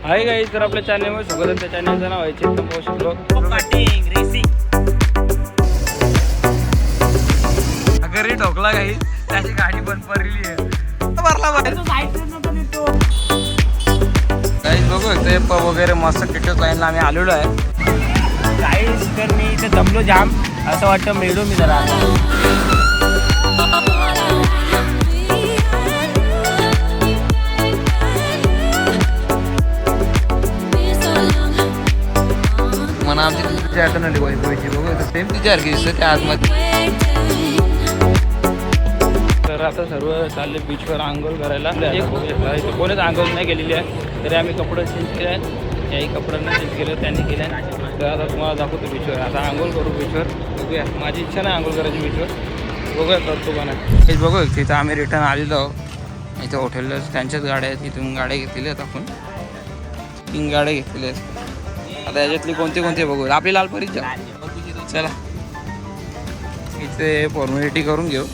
Hi guys, तर आपल्या चॅनलवर स्वागत. त्या चॅनलचं नाव आहे चेतन पोस्ट ब्लॉग रेसिंग. घरी ठोकला काही त्याची गाडी बंद पडलेली आहे. भरला गाईज बघू ते वगैरे मस्त टिटस लाईनला आम्ही आलेलो आहे. गाईज तर मी इथे जमलो जाम, असं वाटतं मिळू मी जरा. मला आमची तिची आठवण आली वैभवीची. बघू सेम तिची सारखी दिसते त्या आतमध्ये. तर आता सर्व चालले बीचवर आंघोळ करायला. कोणीच आंघोळ नाही केलेली आहे, तरी आम्ही कपडे चेंज केले आहेत. याही कपड्यांना चेंज केलं, त्यांनी केलं आहे. तर आता तुम्हाला दाखवतो बीचवर. आता आंघोळ करू बीचवर. बघूया, माझी इच्छा नाही आंघोळ करायची बीचवर. बघूया करतो का नाही. हेच बघू तिथं आम्ही रिटर्न आलेलो आहोत. इथं हॉटेलला त्यांच्याच गाड्या आहेत. इथून गाड्या घेतलेल्या आहेत आपण. 3 गाड्या घेतलेल्या आहेत. आता याच्यातली कोणती कोणती बघू. आपली लालपरीच जा. चला इथे फॉर्मॅलिटी करून घेऊ.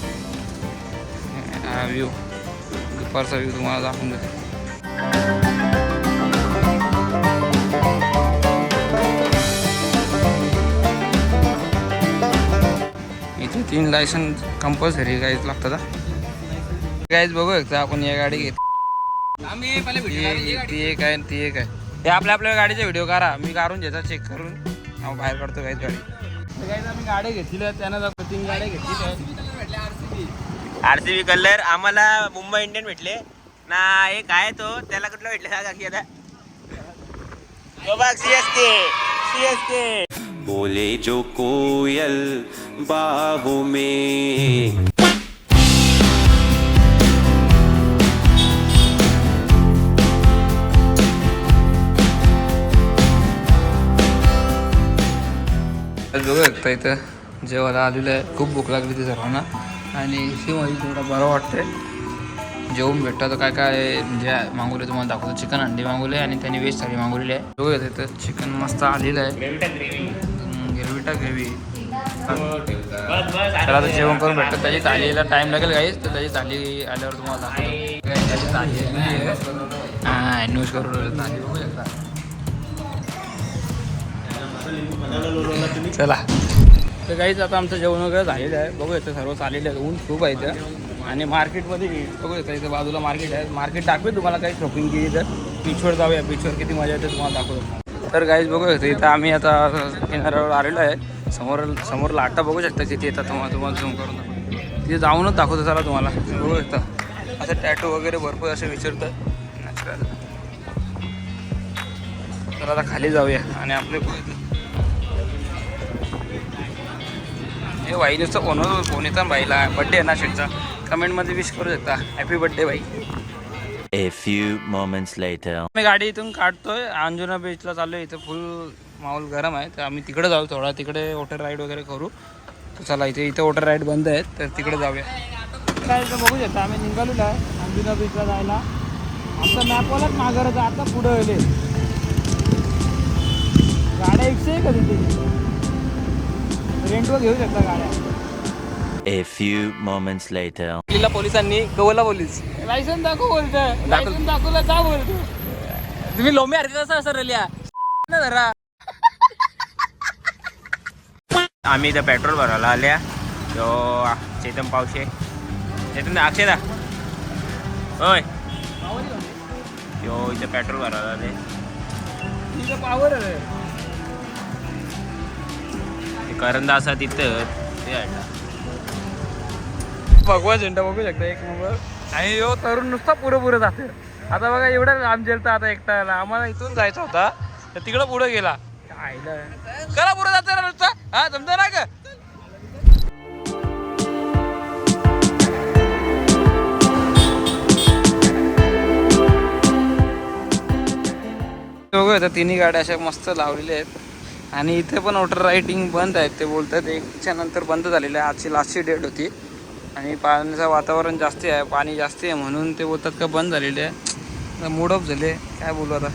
हा व्ह्यू, दुपारचा व्ह्यू तुम्हाला दाखवून देतो. इथे 3 लायसन्स कंपल्सरी गाईज लागतात. गाईज बघू एकदा आपण या गाडी घेत. ती एक आहे, ती एक आहे. हे आपल्या गाडीचा व्हिडिओ करा, मी काढून घेता चेक करून बाहेर काढतो गाईज गाडी. तर गाईज आम्ही गाड्या घेतलेल्या आहेत, त्यांना 3 गाड्या घेतलेल्या आहेत. RCB कलर आम्हाला मुंबई इंडियन भेटले ना. एक आहे तो, त्याला कुठला भेटले सांगा की आता. CSK बोले जो कोयल बाहों में. बघू शकता इथं जेवायला आलेलं आहे. खूप भूक लागली ती सर्वांना आणि मध्ये थोडं बरं वाटतंय. जेवून भेटतं. तर काय काय म्हणजे मागवले तुम्हाला दाखवतो. चिकन अंडी मागवले आणि त्यांनी व्हेज थाळी मागवलेली आहे. बघू इथं चिकन मस्त आलेलं आहे. ग्रेव्हीटा ग्रेव्ही. तर आता जेवण करून भेटतं. त्याची थाळीला टाईम लागेल गाईज, तर त्याची थाळी आल्यावर तुम्हाला दाखवतो. त्याची थाळी आहे. हां न्यूज करून थाळी बघू शकता. चला तर काहीच आता आमचं जेवण वगैरे झालेलं आहे. बघू येतं सर्व चाललेलं आहे. ऊन खूप आहे इथं आणि मार्केटमध्ये बघू येतं. इथं बाजूला मार्केट आहे. मार्केट दाखवेल तुम्हाला काही शॉपिंग केली तर. बीचवर जाऊया. बीचवर किती मजा येते तुम्हाला दाखवतो. तर काहीच बघू येतं इथं आम्ही आता किनाऱ्यावर आलेलो आहे. समोर लाटा बघू शकता किती येतात. तुम्हाला झूम करून तिथे जाऊनच दाखवतो. चला तुम्हाला बघू येतं. असं टॅटू वगैरे भरपूर असे विचारतात. तर आता खाली जाऊया आणि आपले हे वाई नुसतं फोन येतात बाईला. बड्डे आहे ना शेटचा. कमेंटमध्ये विश करू शकता. हॅपी बड्डे बाई. A few moments later. मी गाडी इथून काढतोय. अंजुना बीचला चाललोय. इथं फुल माहोल गरम आहे. तर आम्ही तिकडे जाऊ. थोडा तिकडे वॉटर राईड वगैरे करू. तर चला इथं वॉटर राईड बंद आहेत, तर तिकडे जाऊया. काय तर बघू शकता आम्ही निघालेलो आहे अंजुना बीचला जायला. आमचा मॅपवालाच माघारायचं. आता पुढं आले गाड्या 100 आहे का तिथे. रेंटवर घेऊ शकता गाड्या. A few moments later. पोलिसांनी कवला पोलीस लायसन दाखव बोलतं. लायसन दाखवला का बोलतो. तुम्ही लोमे हरकत असं सरल्या जरा. आम्ही इथं पेट्रोल भरायला आल्या. तो चेतन पावशे, चेतन अक्षयदा होय. यो इथं पेट्रोल भरायला आले. पावर करंदा असा तिथं ते भगवा झेंडा बघू शकता. एक नंबर. आणि यो तरुण नुसता पुढं जाते. आता बघा एवढा लांब जेलता. आता एकटा आम्हाला इथून जायचा होता, तर तिकडं पुढं गेला. आईला करा पुढं जातं ना नुसता. हा जमतं ना का. बघू आता 3 गाड्या अशा मस्त लावलेल्या आहेत. आणि इथे पण वॉटर रायडिंग बंद आहेत. ते बोलतात 1च्या नंतर बंद झालेलं आहे. आजची लास्टची डेट होती आणि पाण्याचं वातावरण जास्त आहे, पाणी जास्त आहे म्हणून ते बोलतात का बंद झालेले आहे. मूड ऑफ झाले. काय बोलू आता.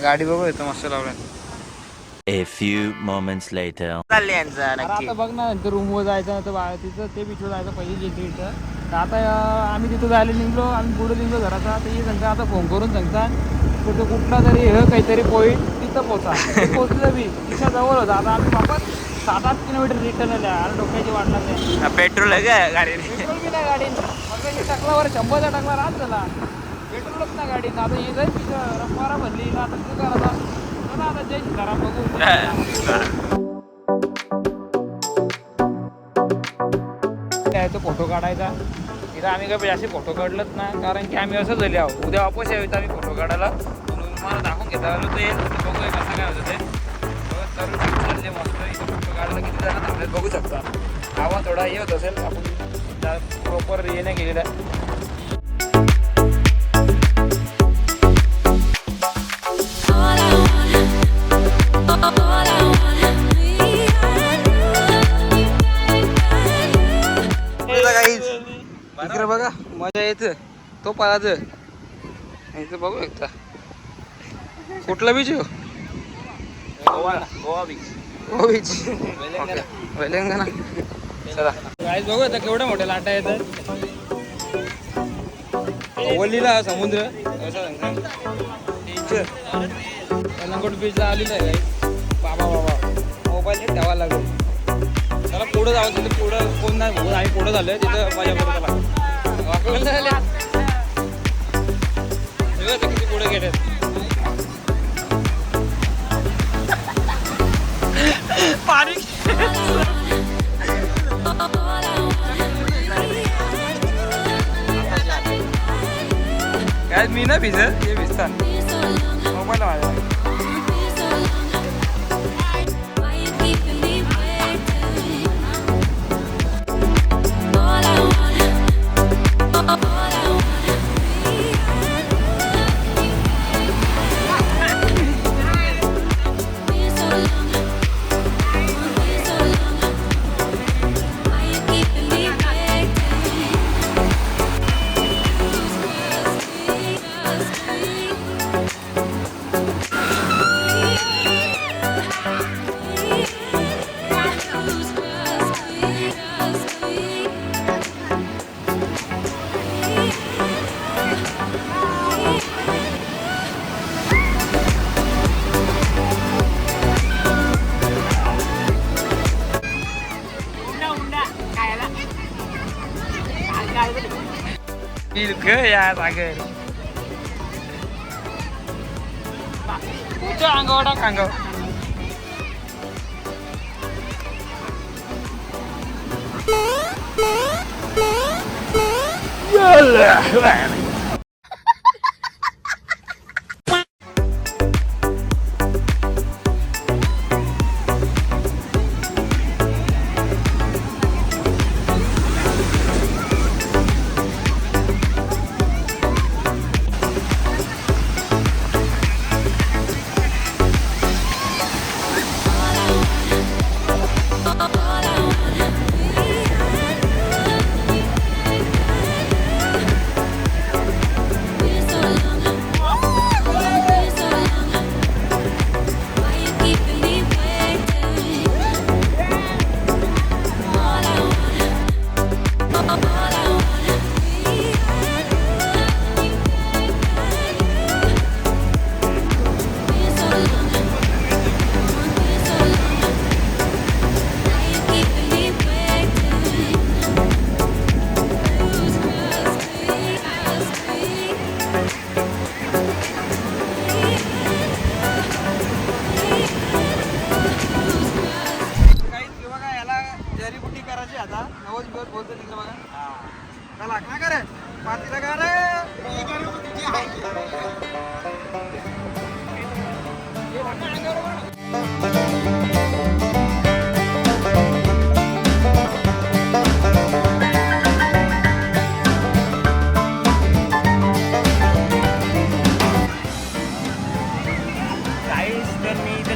गाडी बघू येतं मस्त लावलं. A few moments later. चालले यांचा नक्की. आता बघ ना रूमवर जायचं तर तिथं ते बीचवर जायचं पहिली जिथे इथं तर आता आम्ही तिथं जायला निघलो, आम्ही पुढे निघलो घराचा. तर ही सांगता आता फोन करून सांगता कुठं कुठला तरी हे काहीतरी पॉईंट तिथं पोचा. पोचलं मी तिथं जवळ होतं. आता आम्ही वापस 7-8 किलोमीटर रिटर्न आल्या. आणि डोक्याची वाट लागते. पेट्रोल आहे का गाडीने? पेट्रोल बी नाही गाडीत. मग टाकलावर 100चा टाकला राहत झाला. पेट्रोलच ना गाडीत. आता हे जाईल तिथं रंपारा भरली. आता तू करायचा चला आता जय सीताराम बघू. तो फोटो काढायचा. तिथं आम्ही काही असे फोटो काढलंच ना, कारण की आम्ही असं झाले आहोत. उद्या वापस यायचं आम्ही फोटो काढायला. तुम्हाला दाखवून घेता आलो ते बघूया कसं काय होतं ते. तर चालले मस्त इथं फोटो काढला किती जण थांबलेत बघू शकता. आवाज थोडा हे होत असेल, आपण प्रॉपर हे नाही केलेलं आहे. इकडे बघा मजा येतं. तो पळाचं इथं बघू एकदा. कुठला बीच हो? गोवा बीच. गोवा बीच तेलंगणा. चला गाईज बघू आता केवढ्या मोठ्या लाटा येतात. वल्लीला समुद्र असं कलंगोट बीचला आलेलं आहे गाईज. बाबा मोबाईल ठेवायला लागेल. चला पुढं जावं तिथं. पुढं कोण नाही बघू. आम्ही पुढं झालोय तिथं माझ्या बरोबर झाल्या किती पुढे गेले. पाणी काय मी ना भिजत हे भिजतात मोबाईल माझ्या. या सागर तुझ्या अंगावर टाक अंगावर.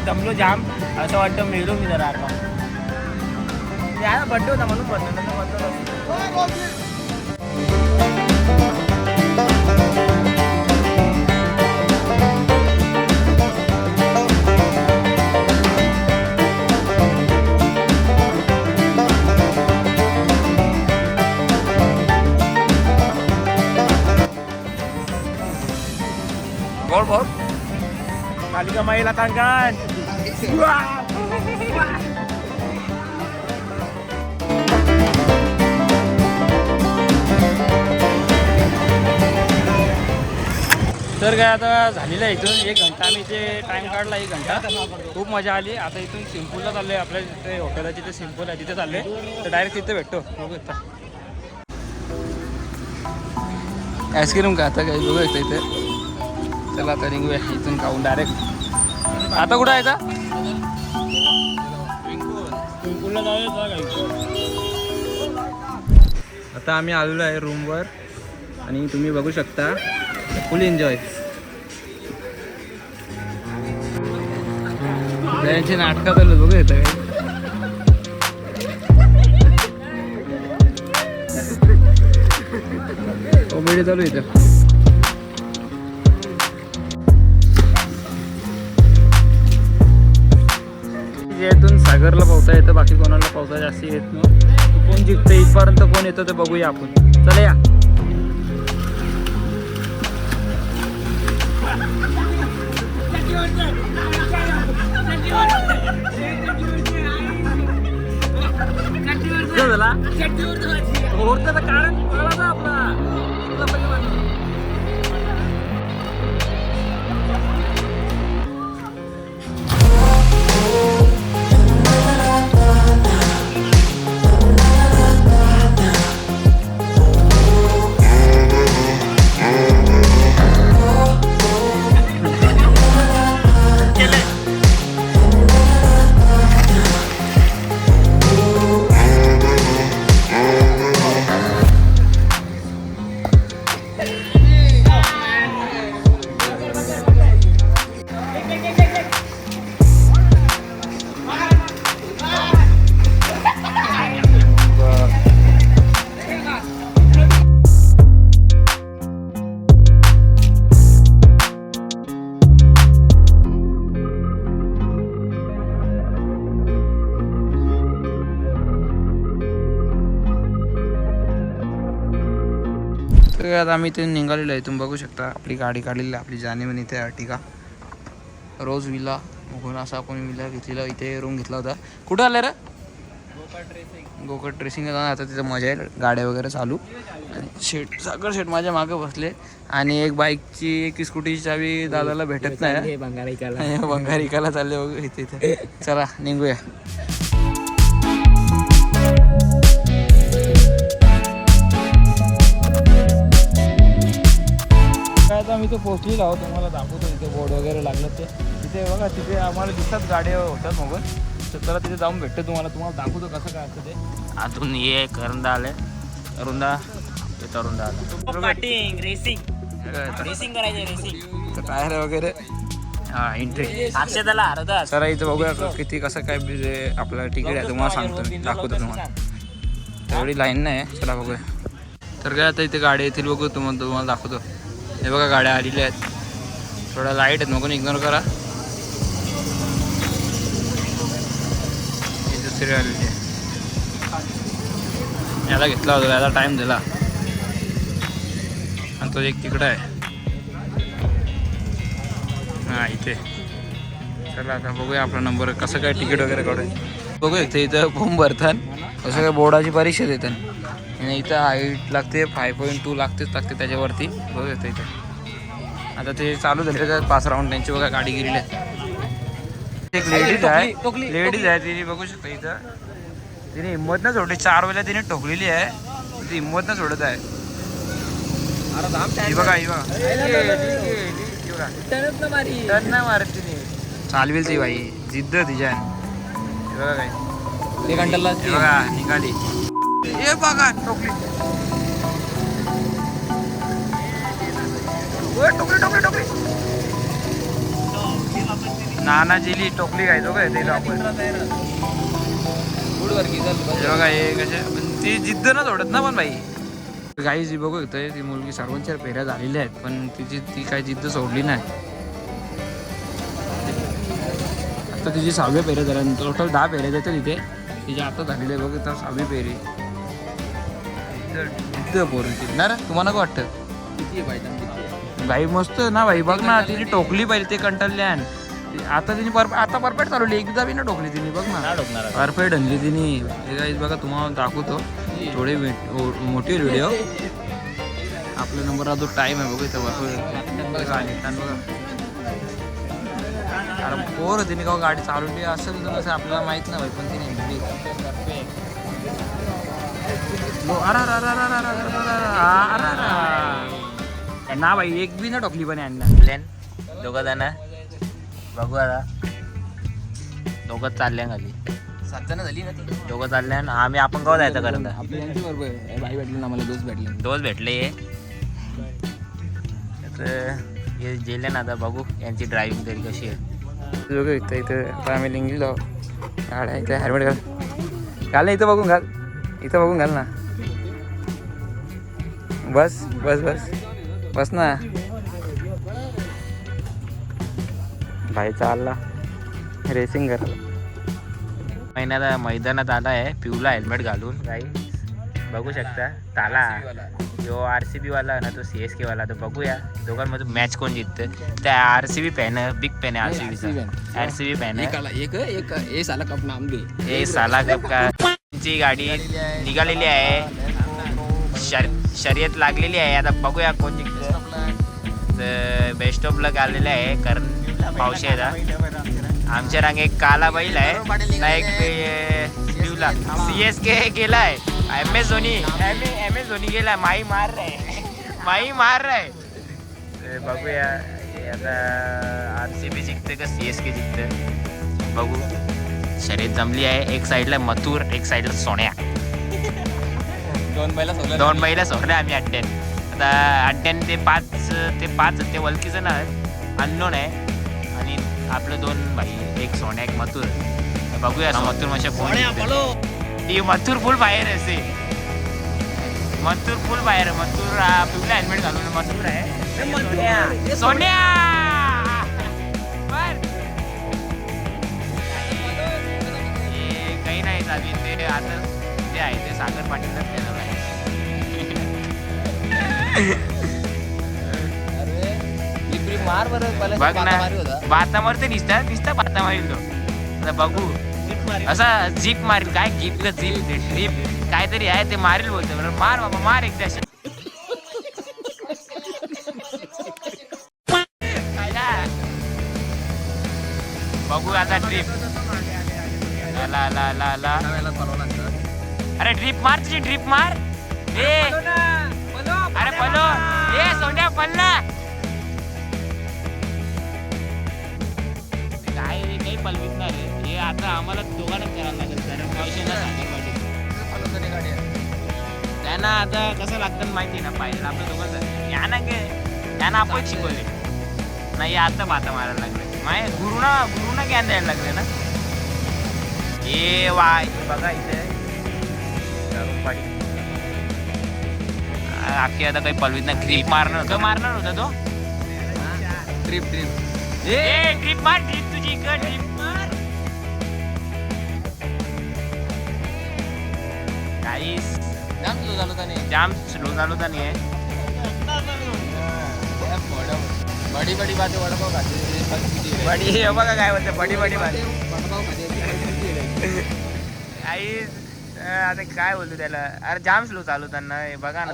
दमलो जाम असं वाटतं मिळलो मी जरा आता. बड्डे होता म्हणून बदल. फोड फोड. कालिका माईला कांगण. तर काय आता झालेलं आहे इथून 1 घंटा आम्ही इथे टाइम काढला 1 घंटा. खूप मजा आली. आता इथून सिंपूलला चाललो आहे. आपल्या तिथे हॉटेल आहे जिथे सिंपूल आहे तिथे चाललो आहे. तर डायरेक्ट तिथे भेटतो. बघू आता आईस्क्रीम का आता काही बघू येतं इथे. चला आता निघूया इथून खाऊन डायरेक्ट. आता कुठं आहे आता सिंपूलला जाऊया. आता आम्ही आलेलो आहे रूमवर आणि तुम्ही बघू शकता फुल एन्जॉय. त्यांची नाटकं चालू बघू येतं काय. कॉमेडी चालू इथं. यातून सागरला पोहता येतं, बाकी कोणाला पोहता जास्त येत नाही. कोण जिंकतं इथपर्यंत कोण येतं ते बघूया आपण. चला या. झाला कारण आपला आता आम्ही इथे निघालेलो आहे. तुम्ही बघू शकता आपली गाडी काढलेली आहे. आपली जाणीव इथे अर्टिगा रोज विला बघून असा आपण विला घेतलेला. इथे रूम घेतला होता. कुठं आलं रे गोकट ट्रेसिंग. आता तिथं मजा आहे. गाड्या वगैरे चालू आणि शेट सागर शेट माझ्या मागे बसले. आणि एक बाईकची एक स्कूटीची चावी दादाला भेटत नाही. भंगारिकाला चालले बघू इथे इथे. चला निघूया. काय आता आम्ही तो पोहोचलेलो आहोत. तुम्हाला दाखवतो तिथे बोर्ड वगैरे लागलं ते. तिथे बघा तिथे आम्हाला दिसतात गाड्या होतात मग. तर चला तिथे जाऊन भेटतं तुम्हाला दाखवतो कसं काय असतं ते. अजून ये करुंदा आले. करुंदा आला. रेसिंग करायचं रेसिंग. टायर वगैरे हा एंट्री अक्षताला अर्धा. सर इथं बघूया किती कसं काय आपलं तिकीट आहे तुम्हाला सांगतो मी. दाखवतो तुम्हाला. तेवढी लाईन नाही. चला बघूया. तर काय आता इथे गाड्या येतील बघू. तुम्हाला दाखवतो. हे बघा गाड्या आलेल्या आहेत. थोडा लाईट आहेत मग इग्नोर करा. ही दुसरी आलेली आहे. याला घेतला होता. याला टाईम दिला आणि तो एक तिकडं आहे. हां इथे. चला आता बघूया आपला नंबर कसं काय तिकीट वगैरे काढूया. बघूया इथं फॉर्म भरतात. कसं काय बोर्डाची परीक्षा देतात. आणि इथं हाईट लागते 5.2 लागते त्याच्यावरती. बघू येतं इथे. आता ते चालू झाले त्यात 5 राऊंड त्यांची बघा गाडी गेलेली आहे. एक लेडीज आहे. तिने बघू शकता इथं. तिने हिंमत न सोडली. 4 वेळेला तिने ठोकलेली आहे. ती हिंमत न सोडत आहे. ही बघा टर्न मारत तिने. चालवेल ती बाई. जिद्द तिच्या. बघा काय बघा निघाली. हे बघा टोकली. टोकली नाना जिली टोकली काय काय ते आपण. बघा हे कसे ती जिद्द ना सोडत ना पण बाई. गाई जी बघू येतोय ती मुलगी सर्वांच्या फेऱ्या झालेल्या आहेत पण ती काय जिद्द सोडली नाही. आता तिची 6व्या फेऱ्या झाल्या. टोटल 10 फेऱ्या देतात तिथे. तिच्या आता झालेली आहे बघ. तर 6वी फेरी जिद्द पोरची ना रे. तुम्हाला काय वाटतं. भाई मस्त ना भाई, बघ ना तिने टोकली पहिले ते कंटाळल्यान. आता तिने आता परफेक्ट चालवली, एकदा बी ना टोकली तिने, बघ ना परफेक्ट आणली तिने. हे गाईज बघा तुम्हाला दाखवतो थोडे मोठी व्हिडिओ. आपल्या नंबरला जो टाइम आहे बघा इथं बघा. अरे पोर तिने का गाडी चालवली असेल तर आपल्याला माहित नाही भाई, पण तिने ना भाई एक बी ना टोकली पण यांना. प्लॅन दोघं जण बघू आता. दोघं चालल्या खाली 7 जण झाली ना ती. दोघं चालल्या आम्ही आपण गाव जायचं करत. आपली यांची बरोबर भाई भेटले ना, मला दोस्त भेटले. हे गेले ना आता, बघू यांची ड्रायव्हिंग तरी कशी आहे. इथं इथं आता आम्ही लिंगलो गाड्या इथं हेल्मेट घाल ना, इथं बघून घाल, इथं बघून घाल ना. बस बस बस बस ना भाई, चालला रेसिंग करायला. मैदानात आला आहे पिवला हेल्मेट घालून. काही बघू शकता ताला जो RCB वाला ना, तो CSK वाला. तर बघूया दोघांमध्ये मॅच कोण जिंकतं. त्या RCB फॅन बिग फॅन आहे RCB फॅन आहे. साला कप का ची गाडी निघालेली आहे, शर्यत लागलेली आहे. आता बघूया कोण जिंकतं. तर बेस्ट ऑफ लक आलेलं आहे, कारण पावशी आहे. आमच्या रांग एक काला बैल आहे ना, एक पिवला. CSK गेलाय, MS धोनी गेलाय. माई मार रहाय. बघूया आता RCB जिंकते का CSK जिंकते, बघू. शर्यत जमली आहे. एक साईडला मथुर, एक साईडला सोन्या. दोन बैला सोडल्या आम्ही अड्ड्यान. आता अड्ड्यान ते पाच ते वलकीचं ना अननोन आहे. आणि आपलं 2 भाई, एक सोन्या एक मथुर. बघूया मथुर मशा कोण. ती मथुर फुल बाहेर असे, मथुर फुल बाहेर. मथुर पिवला हेल्मेट घालून मथुर आहे. सोन्या काही नाही चालली ते. आता ते आहे ते सागर पाटीलच देणार आहे. बघ ना बाता मारते, दिसता बाता मारील तो. आता बघू असा जीप मारील. काय जीप का जीप ट्रिप काहीतरी आहे ते मारील बोलतो. मार बाबा मार एकदा. बघू आता ट्रिप. अरे ट्रिप मार, तुझी ट्रिप मार. अरे पलो सोन्या पल्ला. काय काही पलवित नाही हे. आता आम्हाला दोघांनाच करायला लागेल, कारण पावशीला सांगायला पाहिजे त्यांना. आता कसं लागतं माहिती ना पाहिजे आपलं दोघं. यांना आपण शिकवले नाही, आता बाता मारायला लागले. माय गुरुना ज्ञान द्यायला लागले ना. हे वाय बघा इथे अख्खी आता काही पलवीत ना. ग्रीप मारणार होता तो. ट्रिप मार, ट्रिप तुझी ट्रिप मार. काहीच जाम स्लो झालो तर नाही. बडी बात वडापाव खाते. बडी बघा काय बोलते, बडी बात. काहीच आता काय बोलतो त्याला. अरे जाम स्लो चालू त्यांना. बघा ना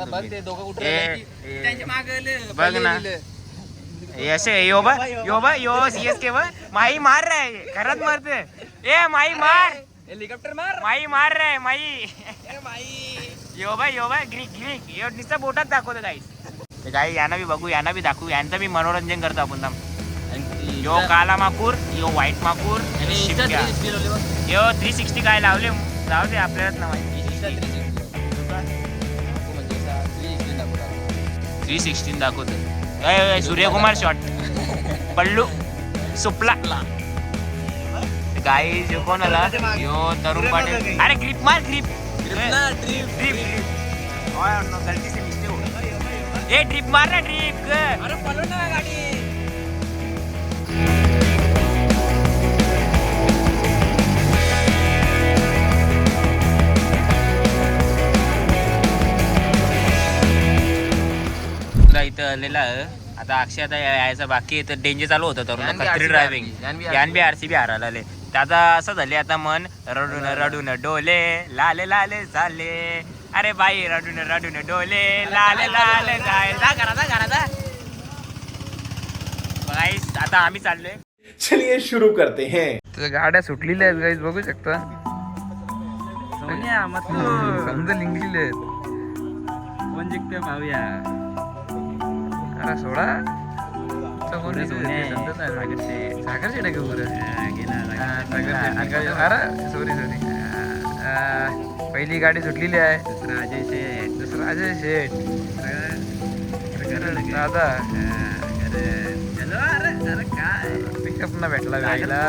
बघ ना असे. यो CSK माई मार रहाय. घरात मारते. ए माई मार, हेलिकॉप्टर माई मार रहाय. यो ग्रीक यो नुसतं बोटात दाखवतो गाईस. यांना बी बघू, यांना बी दाखवू. यांचं बी मनोरंजन करतो आपण. यो काला माकूर, यो व्हाईट माकूर, यो 360 काय लावले. जाऊ दे आपल्यालाच ना माहिती. 316 दाखवतो. सूर्यकुमार शॉट पल्लू सुपला. गाई जो कोण आला यो तरुण पाटील. अरे ग्रिप मार, ग्रिप गलती से मिस्टेक हो गई. ए ड्रिप मार ना, ड्रिप. अरे पळो ना गाडी. इथं आलेला आता अक्षय आता यायचा बाकी आहे, तर डेंजर चालू होतं तर यान बी खत्री RCB ड्रायव्हिंग यान यान बी RCB हारायला आले. तर आता असं झाले आता मन रडून रडून डोले लाले लाले झाले. अरे बाई रडून रडून डोले लाले लाले झाले. जा घरा गाईस आता आम्ही चाललोय. चलिए शुरू करते हैं. तर गाड्या सुटलेल्या आहेत गाईज, बघू शकता. समजा लिंगलेले आहेत. कोण जिंकते भाऊया? अरे सोडा सागर शेट आहे का पुरं? अरे सॉरी पहिली गाडी सुटलेली आहे. दुसरा अजय शेठ दादा पिकअप न भेटला गाडीला.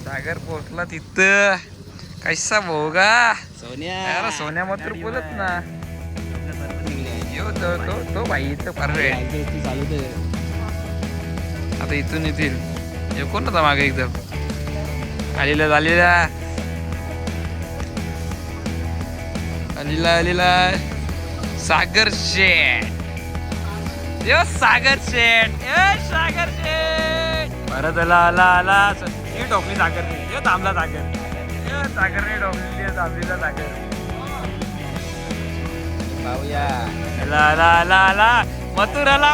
सागर पोहोचला तिथं. कैसा भोगा अरे सोन्या मात्र बोलत ना. यो तो भाई इथं परफेक्ट. आता इथून येतील. हे कोण होता मागे एकदम आलेला सागर शेठ. यो सागर शेठ परत आला ही टोपली सागर. यो थांबला सागर. यो सागरने टोपली थांबलीला सागर. भाऊया ला मथुराला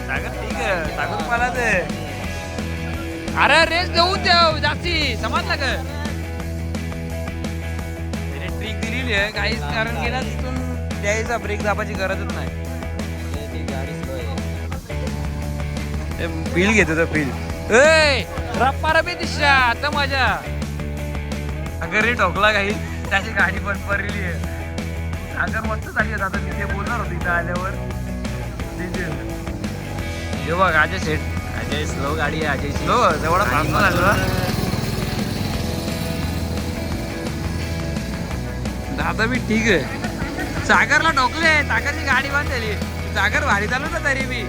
सागर ठीक आहे. सागर मला ते अरे रेस देऊ देव जास्ती समजलं का. ट्रिक दिलेली आहे काहीच कारण गेला तिथून द्यायचा ब्रेक दाबाची गरजच नाही. बिल घेतो तो बिल. रप्पा रबी दिशा आता माझ्या अगर रे ठोकला काही त्याची गाडी पण पडलेली आहे. सागर मस्त झाली आहे. आता मी ते बोलणार होतो इथं आल्यावर. हे बघ अजय सेट. अजय स्लो गाडी आहे. अजय स्लो तेवढा फास्ट झाला. दादा बी ठीक आहे. सागरला ठोकले. सागरची गाडी बंद झाली. सागर भारी चालू ना तरी बी.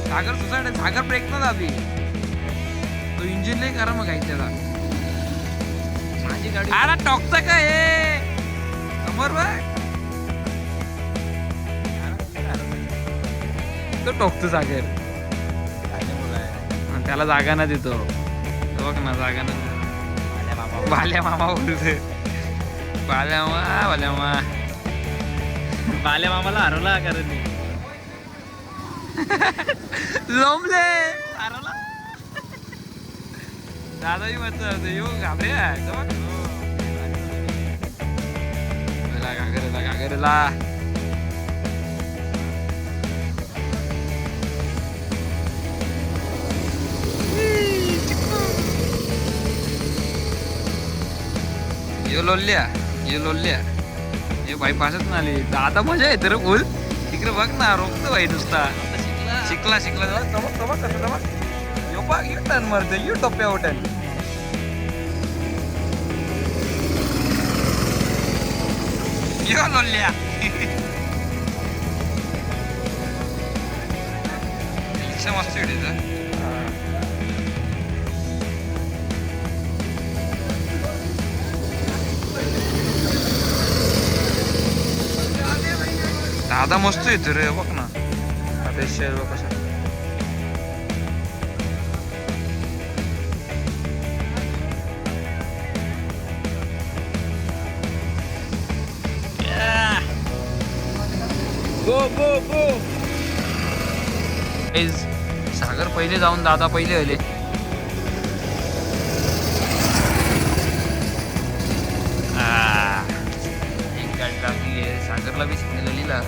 सागर सुसाईड. सागर ब्रेक ना दाबी. तो इंजिन नाही करा मग काही त्याला. अरे टोकता का हे समोर बघ. तो टोकतो सागर. त्याला जागा ना देतो. बघ ना जागा ना. बाल्या मामा बोलते. बाल्या मामाला हरवला कारण लोंबले हरवला. दादा बी म्हणतो यो घाबरे घागरेला. यो लोल्ल्या हे बाईपासच ना आली. आता मजा येते रे बोल. तिकडे बघ ना रोखतो भाई नुसता. शिकला यो बघ यू टर्न मारते. यू टोप्या उठन. यो लोल्ल्या मस्त व्हिडिओ. दादा मस्त येतो रे बघ ना. आता शेअर बघ कसं. गो सागर पहिले जाऊन दादा पहिले आले. एक गाडी लागली आहे. सागरला बी सिग्नल लिहिला.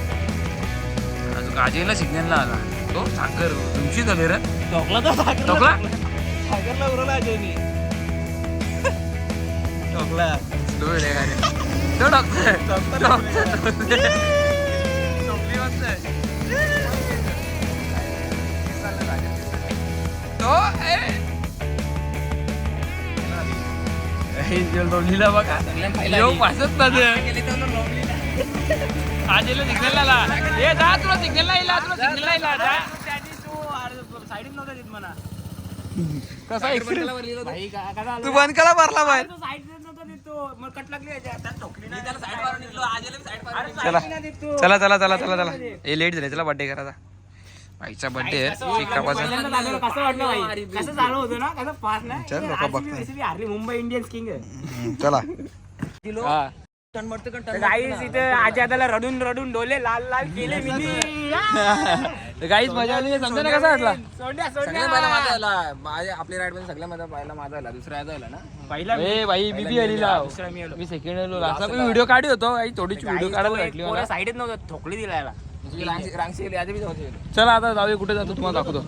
अजून अजयला सिग्नलला आला. तो सागर तुमची झाली रे. टोकला सागरला उरवला अजयनी. टोकला स्लो रे गाडी. तो टोकली लोमलीला बघा. पासच ना आजीला सिग्नल आला. हे जा तुला सिग्नल येईल. साईडीत नव्हता देत मला. कसा तू बंद कला भरला बाहेर. चला चला चला चला चला चला हे लेट झाले, चला बर्थडे करायचा. बाईचा बर्थडे आहे शिकापाचा. कसं वाटलं भाई? कसं चालू होतं ना, कसं पास नाही. चल लोक बघताय. RCB हारली, मुंबई इंडियन्स किंग चला हा गाईस इथं आजादाला रडून रडून डोले लाल लाल केले मी. गाईच मजा आली. समजा ना कसा वाटला? आपली राईड मध्ये सगळ्या माझा पहिला माझा आला, दुसरा याचा आला ना. पहिला भाई बीबी आली लाव. मी सेकंड आलो. असा पण व्हिडिओ काढी होतो काही थोडीशी व्हिडिओ काढायला भेटली मला. साईडच नव्हतं, ठोकली दिलायला. चला आता जाऊया, कुठे जातो तुम्हाला दाखवतो.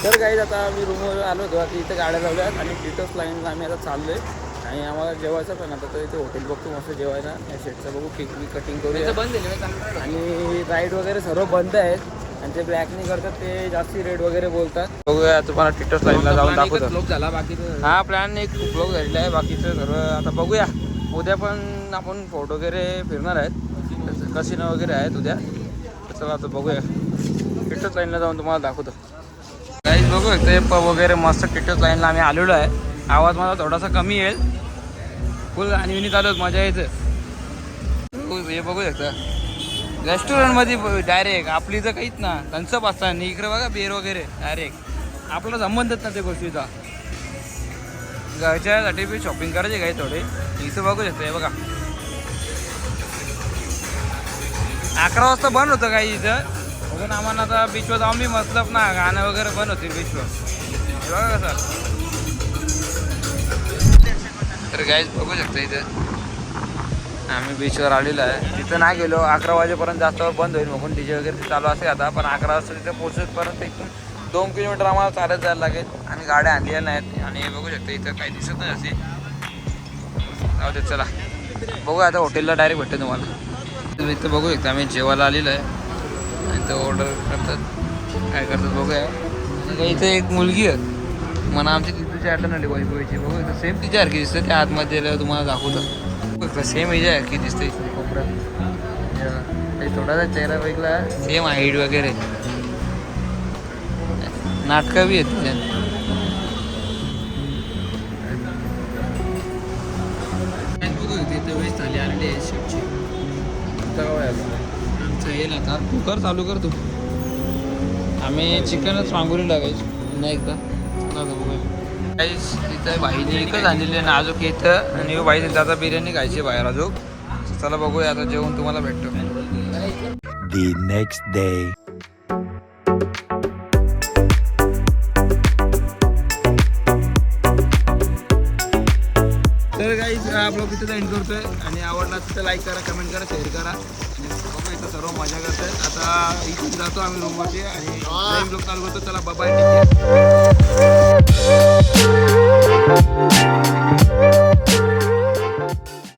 तर काही आता मी रूमवर आलो होतो. आता इथं गाड्या लावल्यात आणि टिटोस लाईनला आम्ही आता चाललोय. आणि आम्हाला जेवायचं पण आता तर इथे हॉटेल बघतो मस्त जेवायला. या शेटचं बघू केक मी कटिंग करूया. आणि राईड वगैरे सर्व बंद आहेत. आणि ते ब्लॅकनी करतात ते जास्ती रेट वगैरे बोलतात. बघूया तुम्हाला टिटोस लाईनला जाऊन दाखवतो. हा प्लॅन एक ब्लॉग झालेला आहे. बाकीचं सर्व आता बघूया. उद्या पण आपण फोटो वगैरे फिरणार आहेत. कसिनो वगैरे आहेत उद्या. तर चला आता बघूया. टिटोस लाईनला जाऊन तुम्हाला दाखवतो. काहीच बघू ते पब वगैरे मस्त टिटोस लाईनला आम्ही आलेलो आहे. आवाज माझा थोडासा कमी येईल. फुल आणि विनी चालू मजा यायचं. हे बघू शकता रेस्टॉरंटमध्ये डायरेक्ट आपली तर काहीच ना थम्सअप असतात आणि इकडे बघा बेर वगैरे डायरेक्ट. आपला संबंधच ना त्या गोष्टीचा. घरच्यासाठी बी शॉपिंग करायची काही थोडे. इथं बघू शकता हे बघा 11 वाजता बंद होतं काही इथं. बघून आम्हाला आता बीचवर जाऊन बी मतलब ना गाणं वगैरे बंद होते बीचवर. हे बघा कसं. तर गाईज बघू शकता इथं आम्ही बीचवर आलेलो आहे. तिथं नाही गेलो. 11 वाजेपर्यंत जास्त बंद होईल म्हणून डीजे वगैरे ते चालू असेल आता. पण 11 वाजता तिथे पोहोचेपर्यंत इथून 2 किलोमीटर आम्हाला चालत जायला लागेल. आणि गाड्या आणल्या नाहीत. आणि बघू शकता इथं काही दिसत नाही असे. जाऊ दे चला बघू आता हॉटेलला डायरेक्ट भेटते तुम्हाला. इथं बघू शकता आम्ही जेवायला आलेलो आहे. आणि ते ऑर्डर करतात काय करतात बघूया. आणि इथे एक मुलगी आहे म्हणा आमची तिथूची आठवण आली वैभवीची. बघू इथं सेम तिच्यासारखी दिसते. त्या आतमध्ये गेल्यावर तुम्हाला दाखवतं. सेम हिच्यासारखी दिसते कोपऱ्यात. थोडासा चेहरा वेगळा सेम हाईट वगैरे. नाटकं बी आहेत तिच्या. बघू इथे वेस्ट झाली आलेली आहे शेटची. आमचं येईल आता. कुकर चालू कर तू. आम्ही चिकनच मागवली लागायची पुन्हा एकदा. तिथं बाईने एकच आणलेली आहे नाजूक इथं. आणि बाई आता बिर्याणी खायची बाहेर अजून. चला बघूया आता जेवण तुम्हाला भेटतो. The next day. तर काही ब्लॉग इथं एंड करतोय. आणि आवडला तर लाईक करा, कमेंट करा, शेअर करा. बघा इथं सर्व मजा करतायत. आता इथून जातो आम्ही रूमवरती आणि ब्लॉग चालू करतो. चला बाय बाय.